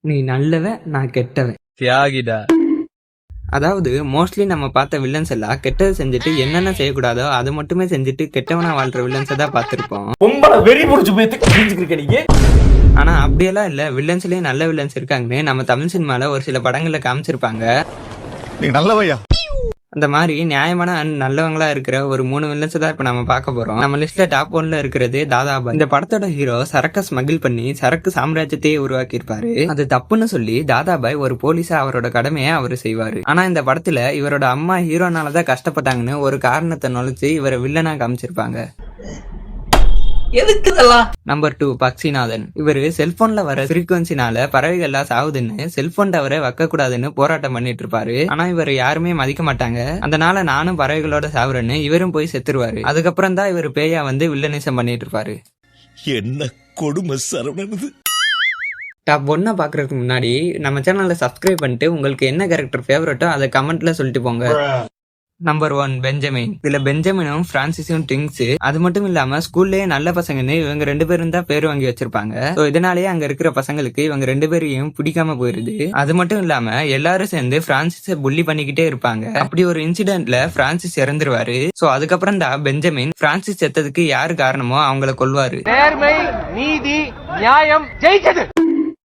நீ நல்லவன், நான் கெட்டவன். தியாகிடா. அதாவது மோஸ்ட்லி நம்ம பார்த்த வில்லன்ஸ் எல்லாம் கெட்டது செஞ்சுட்டு என்னென்ன செய்யக்கூடாதோ அதை மட்டுமே செஞ்சுட்டு கெட்டவனா வாழ்ற வில்லன்ஸை தான் பார்த்திருப்போம். பொம்பளை வெறி புடிச்சு போய் நீங்க. ஆனா அப்படியெல்லாம் இல்ல, வில்லன்ஸ்லயும் நல்ல வில்லன்ஸ் இருக்காங்கன்னு நம்ம தமிழ் சினிமால ஒரு சில படங்கள்ல காமிச்சிருப்பாங்க. நீ நல்லவையா. அந்த மாதிரி நியாயமான நல்லவங்களா இருக்கிற ஒரு 3 வில்லன்ஸ் தான் இப்ப நம்ம பார்க்க போறோம். நம்ம லிஸ்ட்ல டாப் 1ல இருக்கிறது தாதாபாய். இந்த படத்தோட ஹீரோ சரக்கு ஸ்மகிள் பண்ணி சரக்கு சாம்ராஜ்யத்தையே உருவாக்கி இருப்பாரு. அது தப்புன்னு சொல்லி தாதாபாய் ஒரு போலீஸா அவரோட கடமையை அவரு செய்வாரு. ஆனா இந்த படத்துல இவரோட அம்மா ஹீரோனாலதான் கஷ்டப்பட்டாங்கன்னு ஒரு காரணத்தை நுழைச்சு இவரை வில்லனா காமிச்சிருப்பாங்க. நம்பர் 2 பக்ஷிநாதன். இவரு செல்போன்ல வர ஃப்ரீக்வன்சினால பறவைகள்லாம் சாவுதுன்னு செல்போன் டவரை வைக்க கூடாதுன்னு போராட்டம் பண்ணிட்டு இருப்பாரு. ஆனா இவர் யாருமே மதிக்க மாட்டாங்க. அதனால நானும் பறவைகளோட சாவுறேன்னு இவரும் போய் செத்துருவாரு. அதுக்கப்புறம் தான் இவர் பேயா வந்து வில்லனிசம் பண்ணிட்டு இருப்பாரு. என்ன கொடுமை சரவணனது. டாப் 1 பாக்குறதுக்கு முன்னாடி நம்ம சேனலை சப்ஸ்கிரைப் பண்ணிட்டு உங்களுக்கு என்ன கேரக்டர் ஃபேவரட்டோ அதை கமெண்ட்ல சொல்லிட்டு போங்க. Number 1 Benjamin. இதுல பெஞ்சமினும் பிரான்சிஸும் ட்விங்ஸ். அது மட்டும் இல்லாம ஸ்கூல்லயே நல்ல பசங்கன்னு இவங்க 2 பேரும் தான் பேர் வாங்கி வச்சிருப்பாங்க. இதனாலேயே அங்க இருக்கிற பசங்களுக்கு இவங்க 2 பேரையும் பிடிக்காம போயிருது. அது மட்டும் இல்லாம எல்லாரும் சேர்ந்து பிரான்சிஸ புள்ளி பண்ணிக்கிட்டே இருப்பாங்க. அப்படி ஒரு இன்சிடென்ட்ல பிரான்சிஸ் இறந்துருவாரு. அதுக்கப்புறம் தான் பெஞ்சமின் பிரான்சிஸ் செத்ததுக்கு யாரு காரணமோ அவங்கள கொல்வாரு. நேர்மை, நீதி, நியாயம் ஜெயிச்சது.